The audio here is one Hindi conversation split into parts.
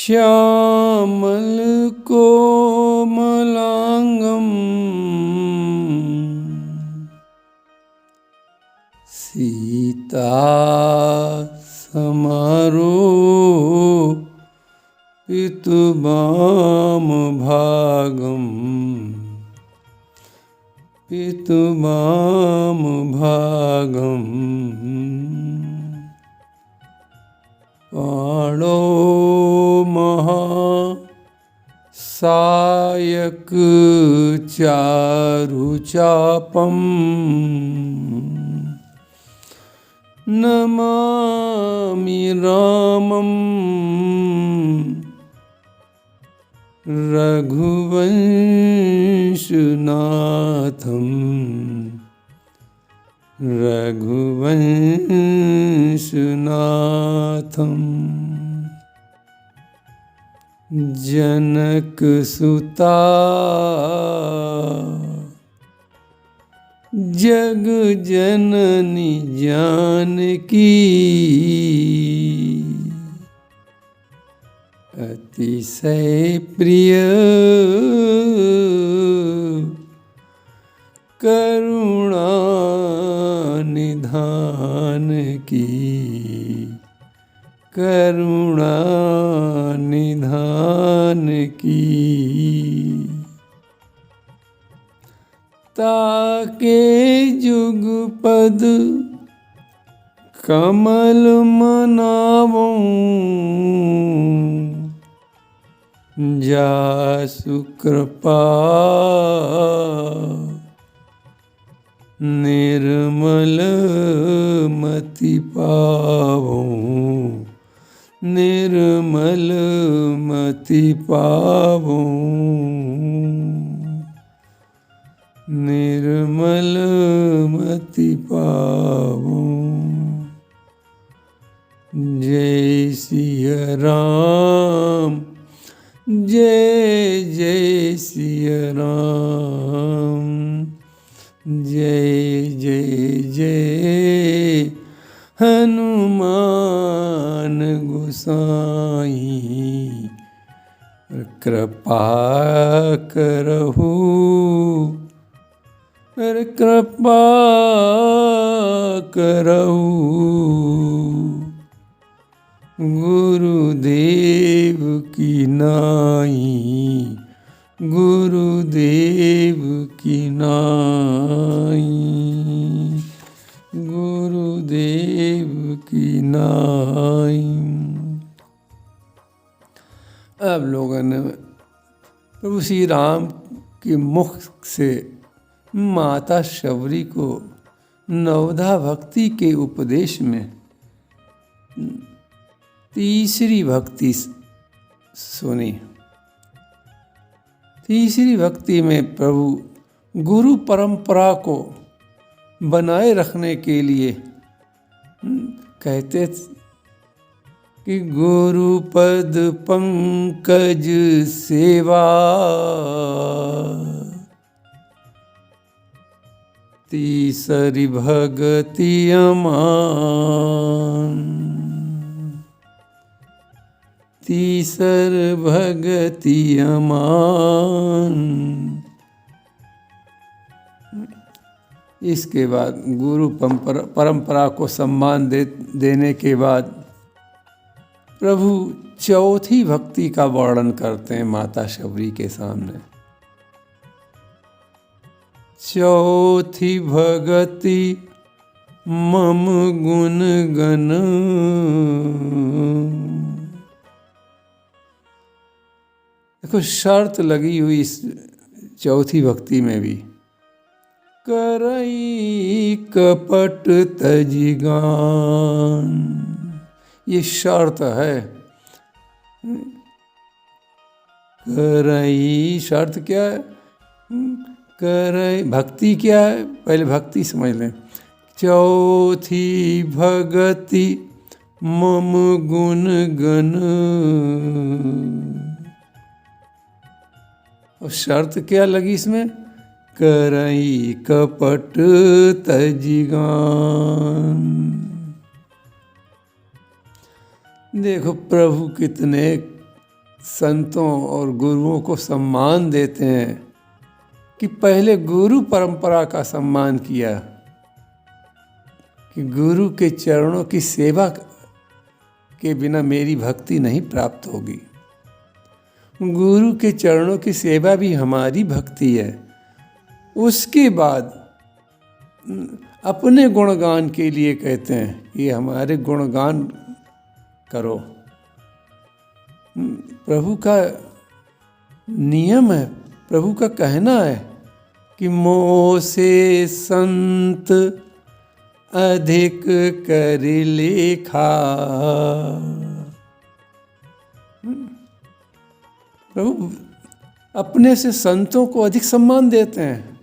श्यामल कोमलांगम सीता समारोपितुवाम भागम पितुवाम भागम पाणो महा सायक चारुचापम नमामि रामं रघुवंशनाथं रघुवंशनाथं जनकसुता जग जननी जानकी अतिशय प्रिय करुणा निधान की करुणा निधान की ताके जुगपद कमल मनावूं जासु कृपा निर्मल मति पावूं निर्मल मति पावूं निर्मल मति पावूं। जय सिया राम जय जय सिया राम जय जय जय हनुमान गोसाई कृपा करहु कृपा करहु गुरुदेव की नाई गुरुदेव की नाई गुरुदेव की नाई। अब लोगों ने प्रभु श्री राम के मुख से माता शबरी को नवधा भक्ति के उपदेश में तीसरी भक्ति सुनी। तीसरी भक्ति में प्रभु गुरु परंपरा को बनाए रखने के लिए कहते कि गुरु पद पंकज सेवा तीसरी भगति अमान तीसर भगति अमान। इसके बाद गुरु परंपरा को सम्मान देने के बाद प्रभु चौथी भक्ति का वर्णन करते हैं माता शबरी के सामने। चौथी भगति मम गुण गण देखो शर्त लगी हुई इस चौथी भक्ति में भी करई कपट तजिगान ये शर्त है। करई शर्त क्या है करई भक्ति क्या है पहले भक्ति समझ लें। चौथी भगति मम गुण गण और शर्त क्या लगी इसमें करई कपट तजिगान। देखो प्रभु कितने संतों और गुरुओं को सम्मान देते हैं कि पहले गुरु परंपरा का सम्मान किया, कि गुरु के चरणों की सेवा के बिना मेरी भक्ति नहीं प्राप्त होगी। गुरु के चरणों की सेवा भी हमारी भक्ति है। उसके बाद अपने गुणगान के लिए कहते हैं, ये हमारे गुणगान करो। प्रभु का नियम है, प्रभु का कहना है कि मोह से संत अधिक कर लेखा। प्रभु अपने से संतों को अधिक सम्मान देते हैं,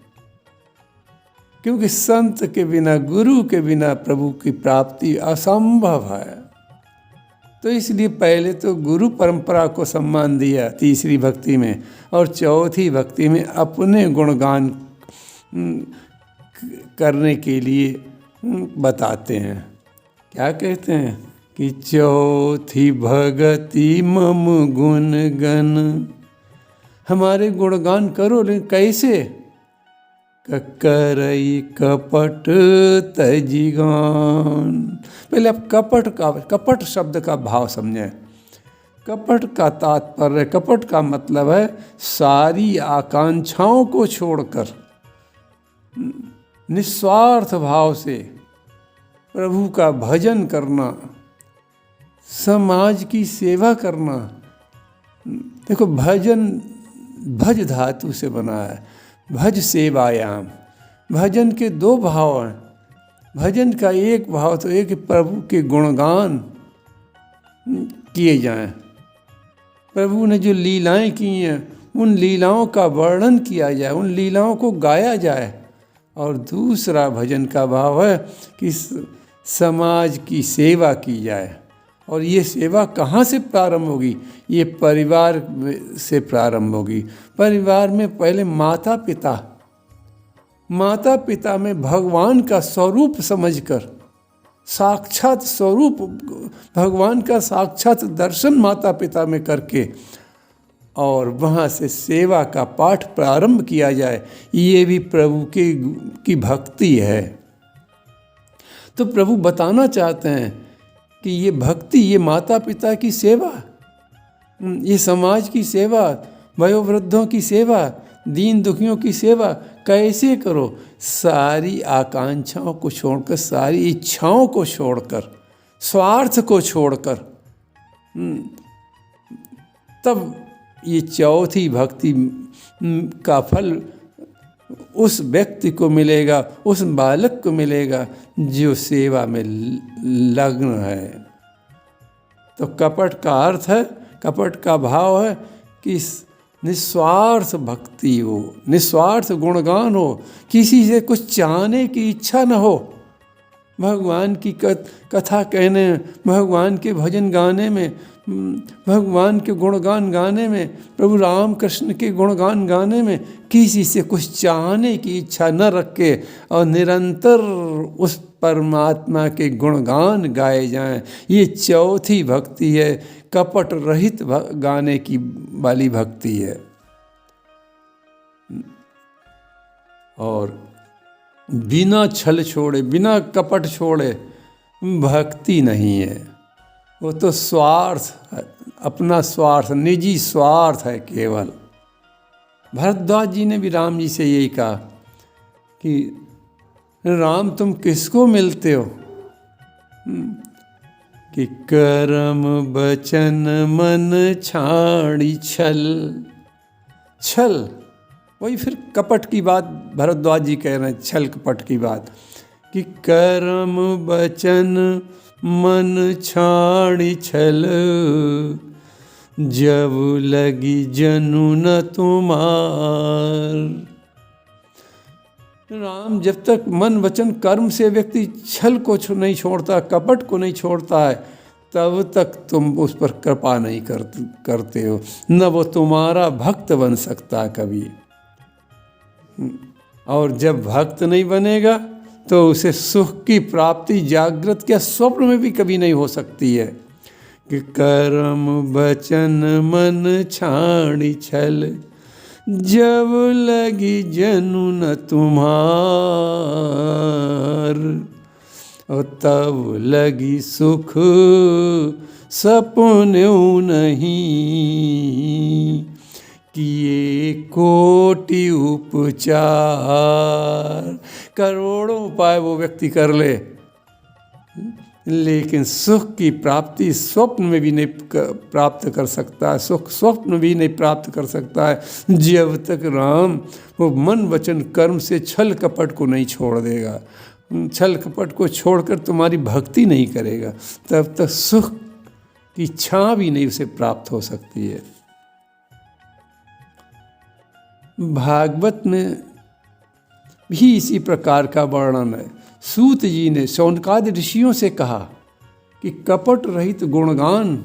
क्योंकि संत के बिना, गुरु के बिना प्रभु की प्राप्ति असंभव है। तो इसलिए पहले तो गुरु परंपरा को सम्मान दिया तीसरी भक्ति में, और चौथी भक्ति में अपने गुणगान करने के लिए बताते हैं। क्या कहते हैं कि चौथी भगति मम गुण गन, हमारे गुणगान करो, लेकिन कैसे? करई कपट तजिगान। पहले आप कपट शब्द का भाव समझें। कपट का तात्पर्य, कपट का मतलब है सारी आकांक्षाओं को छोड़कर निस्वार्थ भाव से प्रभु का भजन करना, समाज की सेवा करना। देखो, भजन भज धातु से बना है, भज सेवायाम। भजन के दो भाव हैं। भजन का एक भाव तो एक प्रभु के गुणगान किए जाएं, प्रभु ने जो लीलाएं की हैं उन लीलाओं का वर्णन किया जाए, उन लीलाओं को गाया जाए। और दूसरा भजन का भाव है कि समाज की सेवा की जाए। और ये सेवा कहाँ से प्रारंभ होगी? ये परिवार से प्रारंभ होगी। परिवार में पहले माता पिता में भगवान का स्वरूप समझकर, साक्षात स्वरूप भगवान का साक्षात दर्शन माता पिता में करके, और वहाँ से सेवा का पाठ प्रारंभ किया जाए। ये भी प्रभु की भक्ति है। तो प्रभु बताना चाहते हैं कि ये भक्ति, ये माता पिता की सेवा, ये समाज की सेवा, वयोवृद्धों की सेवा, दीन दुखियों की सेवा कैसे करो? सारी आकांक्षाओं को छोड़कर, सारी इच्छाओं को छोड़कर, स्वार्थ को छोड़कर, तब ये चौथी भक्ति का फल उस व्यक्ति को मिलेगा, उस बालक को मिलेगा जो सेवा में लग्न है। तो कपट का अर्थ है, कपट का भाव है कि निस्वार्थ भक्ति हो, निस्वार्थ गुणगान हो, किसी से कुछ चाहने की इच्छा न हो। भगवान की कथा कहने में, भगवान के भजन गाने में, भगवान के गुणगान गाने में, प्रभु राम कृष्ण के गुणगान गाने में किसी से कुछ चाहने की इच्छा न रखे और निरंतर उस परमात्मा के गुणगान गाए जाएं। ये चौथी भक्ति है, कपट रहित गाने की वाली भक्ति है। और बिना छल छोड़े, बिना कपट छोड़े भक्ति नहीं है। वो तो स्वार्थ, अपना स्वार्थ, निजी स्वार्थ है केवल। भरद्वाज जी ने भी राम जी से यही कहा कि राम तुम किसको मिलते हो? कि कर्म बचन मन छाड़ी छल। छल, वही फिर कपट की बात भरद्वाज जी कह रहे हैं, छल कपट की बात, कि कर्म बचन मन छाड़ी छल, जब लगी जनु न तुम्हार। राम, जब तक मन वचन कर्म से व्यक्ति छल को नहीं छोड़ता, कपट को नहीं छोड़ता है, तब तक तुम उस पर कृपा नहीं करते हो, न वो तुम्हारा भक्त बन सकता कभी। और जब भक्त नहीं बनेगा तो उसे सुख की प्राप्ति जागृत या स्वप्न में भी कभी नहीं हो सकती है, कि कर्म वचन मन छाणी छल, जब लगी जनु न तुम्हार, और तब लगी सुख सपन्यों नहीं, किए कोटि उपचार। करोड़ों उपाय वो व्यक्ति कर ले, लेकिन सुख की प्राप्ति स्वप्न में भी नहीं प्राप्त कर सकता है, सुख स्वप्न भी नहीं प्राप्त कर सकता है, जब तक राम वो मन वचन कर्म से छल कपट को नहीं छोड़ देगा। छल कपट को छोड़कर तुम्हारी भक्ति नहीं करेगा, तब तक सुख की छां भी नहीं उसे प्राप्त हो सकती है। भागवत में भी इसी प्रकार का वर्णन है। सूत जी ने शौनकादि ऋषियों से कहा कि कपट रहित गुणगान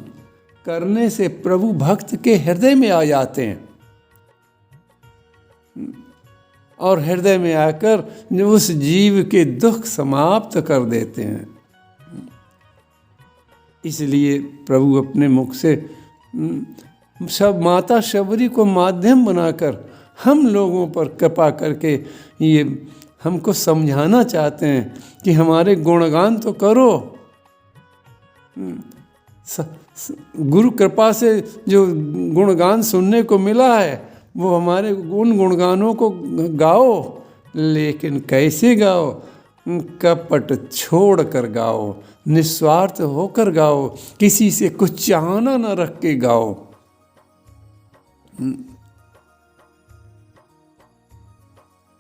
करने से प्रभु भक्त के हृदय में आ जाते हैं और हृदय में आकर उस जीव के दुख समाप्त कर देते हैं। इसलिए प्रभु अपने मुख से सब माता शबरी को माध्यम बनाकर हम लोगों पर कृपा करके ये हमको समझाना चाहते हैं कि हमारे गुणगान तो करो। गुरु कृपा से जो गुणगान सुनने को मिला है वो हमारे उन गुणगानों को गाओ, लेकिन कैसे गाओ? कपट छोड़ कर गाओ, निस्वार्थ होकर गाओ, किसी से कुछ चाहना न रख के गाओ।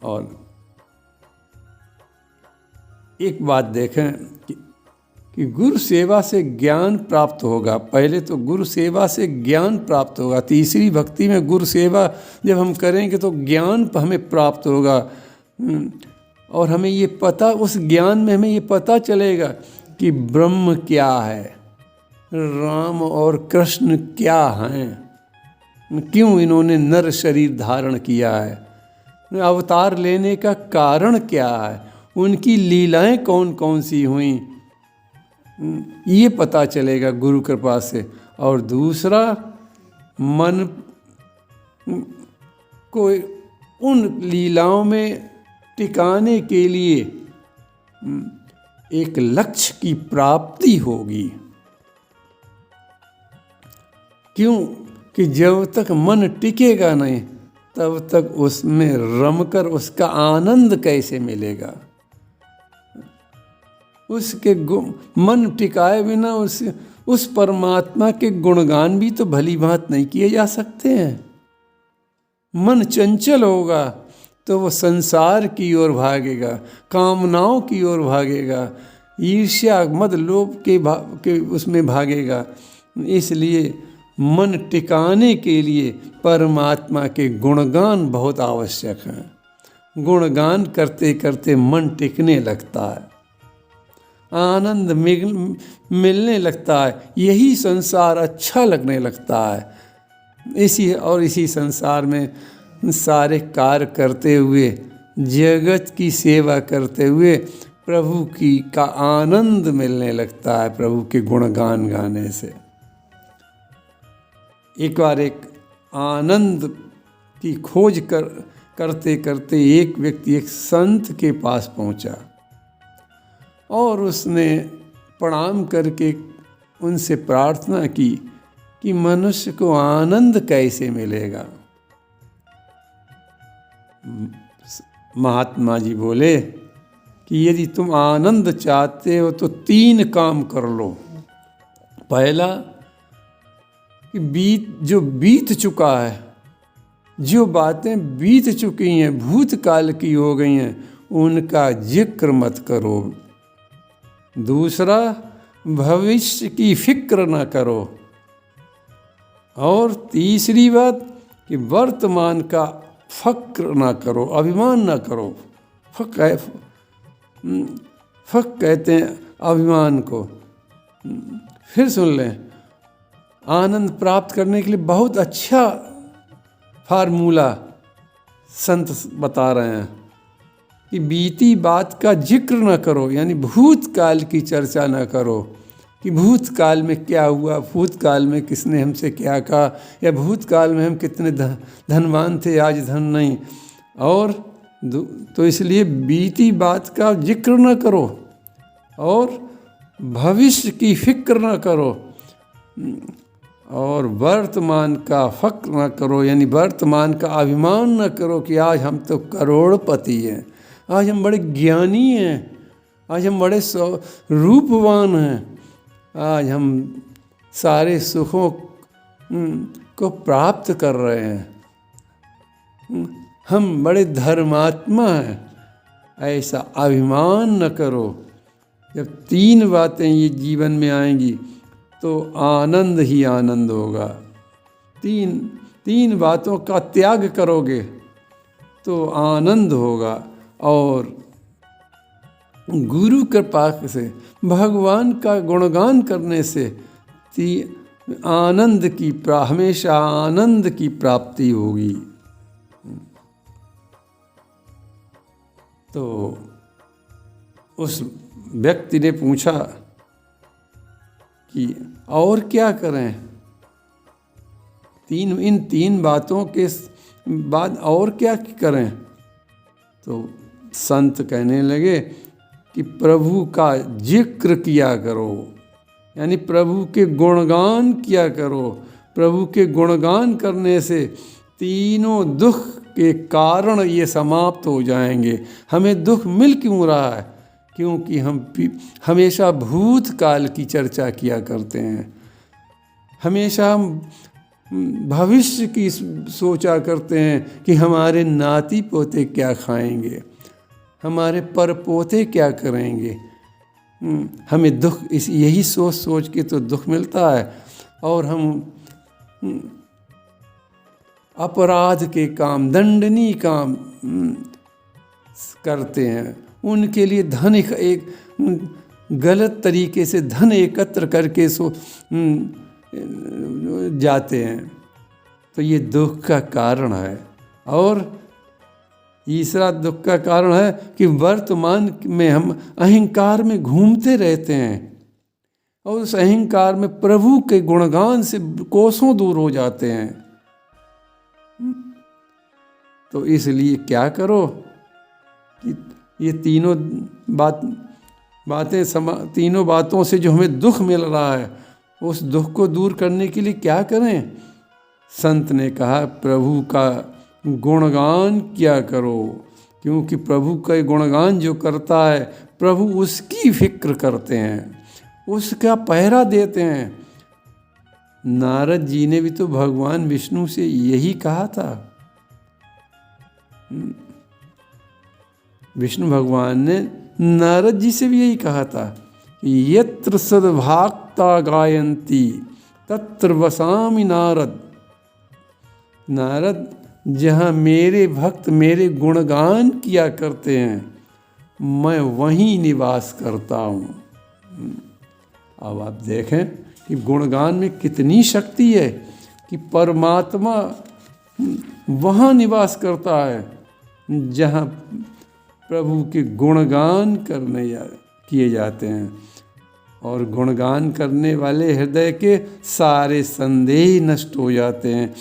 और एक बात देखें कि गुरु सेवा से ज्ञान प्राप्त होगा। पहले तो गुरु सेवा से ज्ञान प्राप्त होगा, तीसरी भक्ति में गुरु सेवा जब हम करेंगे तो ज्ञान हमें प्राप्त होगा। और हमें ये पता, उस ज्ञान में हमें ये पता चलेगा कि ब्रह्म क्या है, राम और कृष्ण क्या हैं, क्यों इन्होंने नर शरीर धारण किया है, अवतार लेने का कारण क्या है, उनकी लीलाएं कौन कौन सी हुई, ये पता चलेगा गुरु कृपा से। और दूसरा, मन को उन लीलाओं में टिकाने के लिए एक लक्ष्य की प्राप्ति होगी। क्यों कि जब तक मन टिकेगा नहीं तब तक उसमें रमकर उसका आनंद कैसे मिलेगा? उसके मन टिकाए बिना उस परमात्मा के गुणगान भी तो भली भांत नहीं किए जा सकते हैं। मन चंचल होगा तो वो संसार की ओर भागेगा, कामनाओं की ओर भागेगा, ईर्ष्या मद लोभ के उसमें भागेगा। इसलिए मन टिकाने के लिए परमात्मा के गुणगान बहुत आवश्यक हैं। गुणगान करते करते मन टिकने लगता है, आनंद मिलने लगता है, यही संसार अच्छा लगने लगता है। इसी संसार में सारे कार्य करते हुए, जगत की सेवा करते हुए प्रभु का आनंद मिलने लगता है, प्रभु के गुणगान गाने से। एक बार एक आनंद की खोज करते करते एक व्यक्ति एक संत के पास पहुंचा और उसने प्रणाम करके उनसे प्रार्थना की कि मनुष्य को आनंद कैसे मिलेगा। महात्मा जी बोले कि यदि तुम आनंद चाहते हो तो 3 काम कर लो। पहला कि जो बीत चुका है, जो बातें बीत चुकी हैं, भूतकाल की हो गई हैं, उनका जिक्र मत करो। दूसरा, भविष्य की फिक्र ना करो। और तीसरी बात कि वर्तमान का फक्र ना करो, अभिमान ना करो। फक कहते हैं अभिमान को। फिर सुन लें, आनंद प्राप्त करने के लिए बहुत अच्छा फार्मूला संत बता रहे हैं कि बीती बात का जिक्र न करो, यानी भूतकाल की चर्चा न करो। कि भूतकाल में क्या हुआ, भूतकाल में किसने हमसे क्या कहा, या भूतकाल में हम कितने धनवान थे आज धन नहीं। और तो इसलिए बीती बात का जिक्र न करो और भविष्य की फिक्र न करो और वर्तमान का फक्र न करो, यानी वर्तमान का अभिमान न करो कि आज हम तो करोड़पति हैं, आज हम बड़े ज्ञानी हैं, आज हम बड़े रूपवान हैं, आज हम सारे सुखों को प्राप्त कर रहे हैं, हम बड़े धर्मात्मा हैं। ऐसा अभिमान न करो। जब 3 बातें ये जीवन में आएंगी तो आनंद ही आनंद होगा। 3 बातों का त्याग करोगे तो आनंद होगा। और गुरु कृपा से, भगवान का गुणगान करने से हमेशा आनंद की प्राप्ति होगी। तो उस व्यक्ति ने पूछा कि और क्या करें, इन 3 बातों के बाद और क्या करें। तो संत कहने लगे कि प्रभु का जिक्र किया करो, यानी प्रभु के गुणगान किया करो। प्रभु के गुणगान करने से तीनों दुख के कारण ये समाप्त हो जाएंगे। हमें दुख मिल क्यों रहा है? क्योंकि हम हमेशा भूतकाल की चर्चा किया करते हैं, हमेशा हम भविष्य की सोचा करते हैं कि हमारे नाती पोते क्या खाएंगे, हमारे परपोते क्या करेंगे। हमें दुख यही सोच के तो दुख मिलता है। और हम अपराध के काम, दंडनीय काम करते हैं, उनके लिए धन एक गलत तरीके से धन एकत्र करके जाते हैं। तो ये दुख का कारण है। और तीसरा दुख का कारण है कि वर्तमान में हम अहंकार में घूमते रहते हैं और उस अहंकार में प्रभु के गुणगान से कोसों दूर हो जाते हैं। तो इसलिए क्या करो कि ये तीनों बातों से जो हमें दुख मिल रहा है, उस दुख को दूर करने के लिए क्या करें? संत ने कहा प्रभु का गुणगान किया करो, क्योंकि प्रभु का गुणगान जो करता है प्रभु उसकी फिक्र करते हैं, उसका पहरा देते हैं। नारद जी ने भी तो भगवान विष्णु से यही कहा था। विष्णु भगवान ने नारद जी से भी यही कहा था, यत्र सद्भक्ता गायन्ति तत्र वसामि नारद। नारद, जहाँ मेरे भक्त मेरे गुणगान किया करते हैं, मैं वहीं निवास करता हूँ। अब आप देखें कि गुणगान में कितनी शक्ति है कि परमात्मा वहाँ निवास करता है जहाँ प्रभु के गुणगान किए जाते हैं। और गुणगान करने वाले हृदय के सारे संदेह नष्ट हो जाते हैं।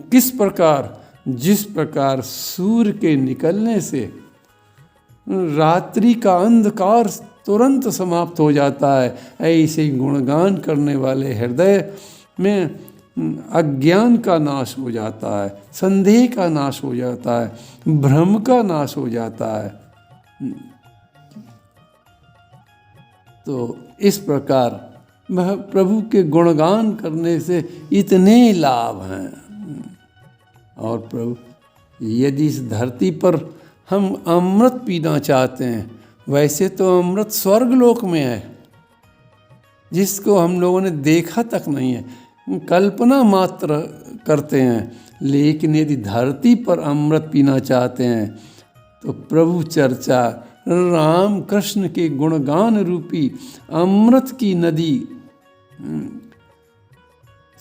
किस प्रकार? जिस प्रकार सूर्य के निकलने से रात्रि का अंधकार तुरंत समाप्त हो जाता है, ऐसे ही गुणगान करने वाले हृदय में अज्ञान का नाश हो जाता है, संदेह का नाश हो जाता है, भ्रम का नाश हो जाता है। तो इस प्रकार प्रभु के गुणगान करने से इतने लाभ हैं। और प्रभु, यदि इस धरती पर हम अमृत पीना चाहते हैं, वैसे तो अमृत स्वर्गलोक में है, जिसको हम लोगों ने देखा तक नहीं है, कल्पना मात्र करते हैं। लेकिन यदि धरती पर अमृत पीना चाहते हैं तो प्रभु चर्चा, राम कृष्ण के गुणगान रूपी अमृत की नदी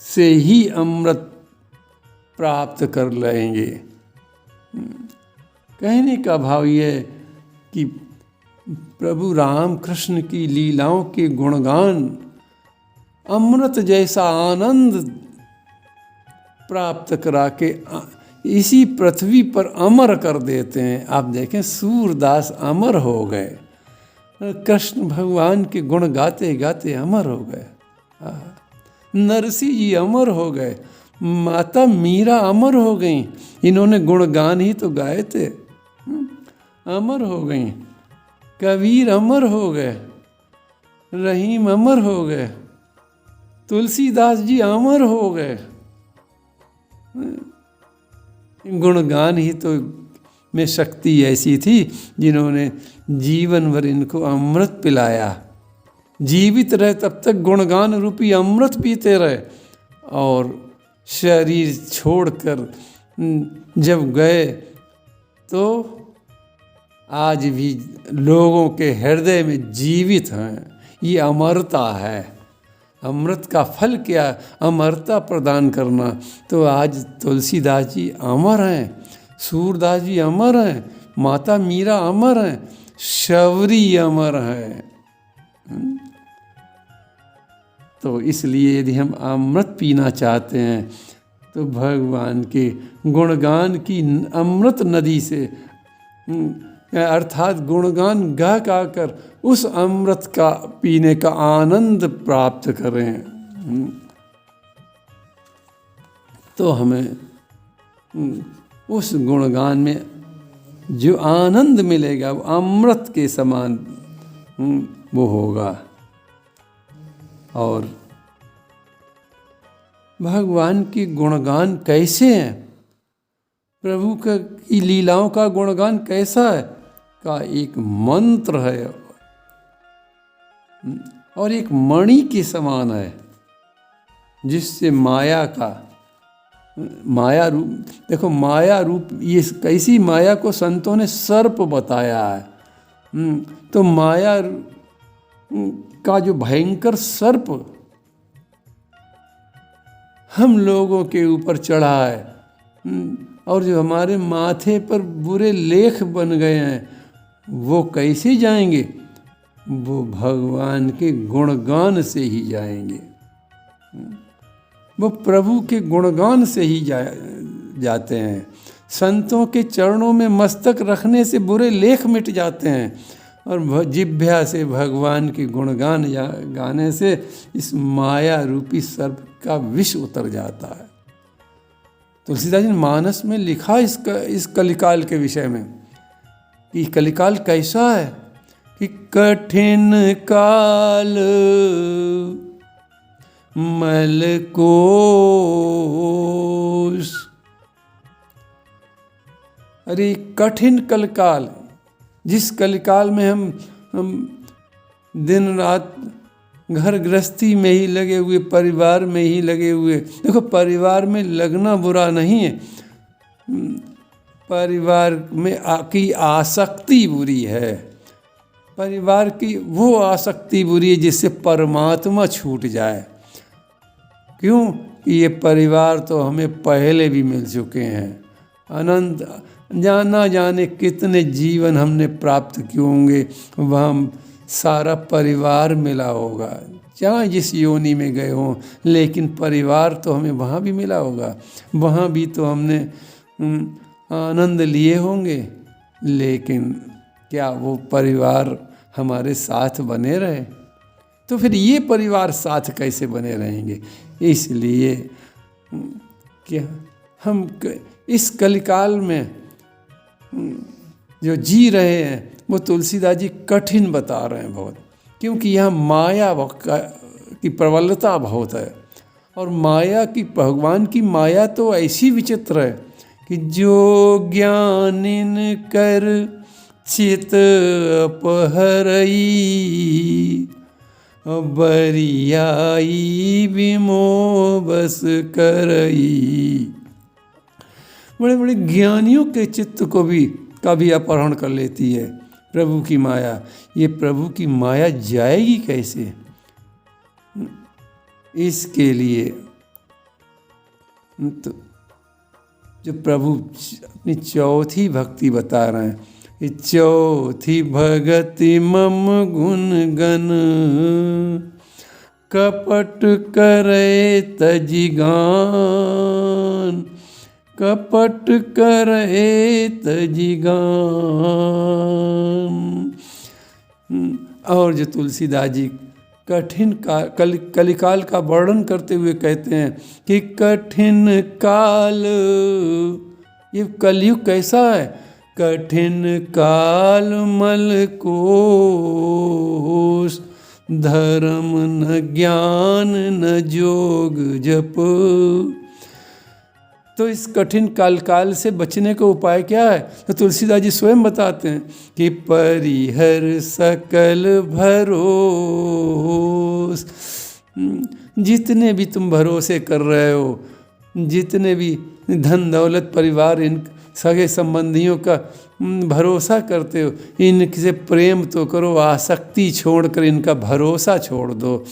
से ही अमृत प्राप्त कर लेंगे। कहने का भाव ये है कि प्रभु राम कृष्ण की लीलाओं के गुणगान अमृत जैसा आनंद प्राप्त करा के इसी पृथ्वी पर अमर कर देते हैं। आप देखें सूरदास अमर हो गए, कृष्ण भगवान के गुण गाते गाते अमर हो गए। नरसिंह जी अमर हो गए, माता मीरा अमर हो गई, इन्होंने गुणगान ही तो गाए थे, अमर हो गई। कबीर अमर हो गए, रहीम अमर हो गए, तुलसीदास जी अमर हो गए। गुणगान ही तो में शक्ति ऐसी थी जिन्होंने जीवन भर इनको अमृत पिलाया। जीवित रहे तब तक गुणगान रूपी अमृत पीते रहे, और शरीर छोड़कर जब गए तो आज भी लोगों के हृदय में जीवित हैं। ये अमरता है। अमृत का फल क्या? अमरता प्रदान करना। तो आज तुलसीदास जी अमर हैं, सूरदास जी अमर हैं, माता मीरा अमर हैं, शबरी अमर हैं। तो इसलिए यदि हम अमृत पीना चाहते हैं तो भगवान के गुणगान की अमृत नदी से, अर्थात गुणगान गा गा कर उस अमृत का पीने का आनंद प्राप्त करें। तो हमें उस गुणगान में जो आनंद मिलेगा वो अमृत के समान वो होगा। और भगवान के गुणगान कैसे हैं, प्रभु की लीलाओं का गुणगान कैसा है का एक मंत्र है और एक मणि के समान है, जिससे माया का माया रूप, देखो माया रूप, ये कैसी माया को संतों ने सर्प बताया है। तो माया का जो भयंकर सर्प हम लोगों के ऊपर चढ़ा है, और जो हमारे माथे पर बुरे लेख बन गए हैं, वो कैसे जाएंगे? वो भगवान के गुणगान से ही जाएंगे। वो प्रभु के गुणगान से ही जाते हैं। संतों के चरणों में मस्तक रखने से बुरे लेख मिट जाते हैं, और जिह्वा से भगवान के गुणगान गाने से इस माया रूपी सर्प का विष उतर जाता है। तुलसीदास जी ने मानस में लिखा इस कलिकाल के विषय में कि कलिकाल कैसा है कि कठिन काल मल कोश। अरे कठिन कलिकाल, जिस कलिकाल में हम दिन रात घर गृहस्थी में ही लगे हुए, परिवार में ही लगे हुए। देखो परिवार में लगना बुरा नहीं है, परिवार में की आसक्ति बुरी है। परिवार की वो आसक्ति बुरी है जिससे परमात्मा छूट जाए। क्यों? कि ये परिवार तो हमें पहले भी मिल चुके हैं। अनंत जाना जाने कितने जीवन हमने प्राप्त किए होंगे, वह सारा परिवार मिला होगा, चाहे जिस योनि में गए हों, लेकिन परिवार तो हमें वहाँ भी मिला होगा। वहाँ भी तो हमने आनंद लिए होंगे, लेकिन क्या वो परिवार हमारे साथ बने रहे? तो फिर ये परिवार साथ कैसे बने रहेंगे? इसलिए क्या हम इस कलिकाल में जो जी रहे हैं वो तुलसीदास जी कठिन बता रहे हैं बहुत, क्योंकि यहाँ माया की प्रबलता बहुत है। और माया की, भगवान की माया तो ऐसी विचित्र है कि जो ज्ञानिन कर चित अपहरई, बरियाई विमो बस करई। बड़े बड़े ज्ञानियों के चित्त को भी कभी अपहरण कर लेती है प्रभु की माया। ये प्रभु की माया जाएगी कैसे? इसके लिए तो जो प्रभु अपनी चौथी भक्ति बता रहे हैं, ये चौथी भगति मम गुण गन कपट करे तजि गान, कपट करे तजि गान। और जो तुलसीदास जी कठिन कलिकाल का वर्णन करते हुए कहते हैं कि कठिन काल, ये कलयुग कैसा है, कठिन काल मल कोश, धर्म न ज्ञान न जोग जप। तो इस कठिन काल से बचने का उपाय क्या है? तो तुलसीदास जी स्वयं बताते हैं कि परिहर सकल भरोस। जितने भी तुम भरोसे कर रहे हो, जितने भी धन दौलत परिवार इन सगे संबंधियों का भरोसा करते हो, इनसे प्रेम तो करो, आसक्ति छोड़कर इनका भरोसा छोड़ दो।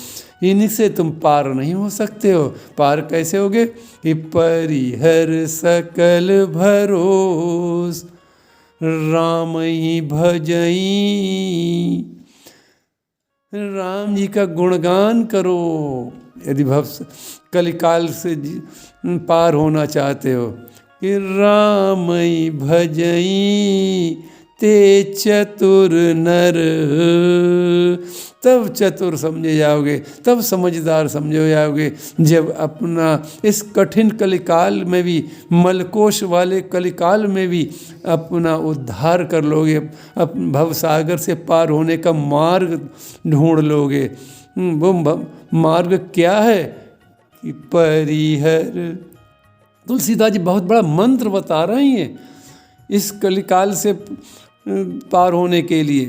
इनसे तुम पार नहीं हो सकते हो। पार कैसे होगे? कि परिहर सकल भरोस, राम ही भजई। राम जी का गुणगान करो यदि कलिकाल से पार होना चाहते हो। कि राम ही भजई ते चतुर नर, तब चतुर समझे जाओगे, तब समझदार समझे जाओगे जब अपना इस कठिन कलिकाल में भी, मलकोश वाले कलिकाल में भी अपना उद्धार कर लोगे, भवसागर से पार होने का मार्ग ढूंढ लोगे। वो मार्ग क्या है? कि परिहर। तुलसीदास जी बहुत बड़ा मंत्र बता रहे हैं इस कलिकाल से पार होने के लिए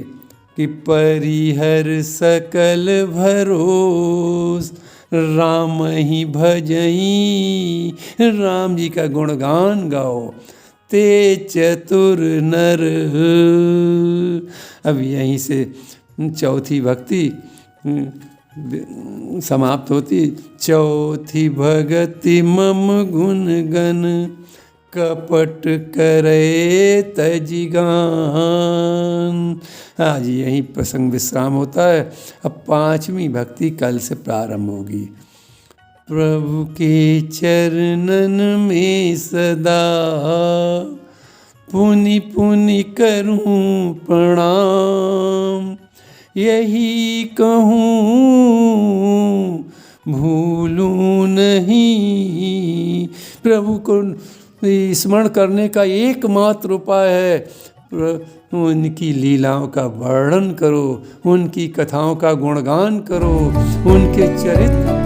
कि परिहर सकल भरोस, राम ही भजई। राम जी का गुणगान गाओ, ते चतुर नर। अब यहीं से चौथी भक्ति समाप्त होती। चौथी भगति मम गुण गन, कपट करे तजि गान। आज यही प्रसंग विश्राम होता है। अब पांचवी भक्ति कल से प्रारंभ होगी। प्रभु के चरणन में सदा पुनि पुनि करूं प्रणाम, यही कहूँ भूलूं नहीं। प्रभु को स्मरण करने का एकमात्र उपाय है उनकी लीलाओं का वर्णन करो, उनकी कथाओं का गुणगान करो, उनके चरित्र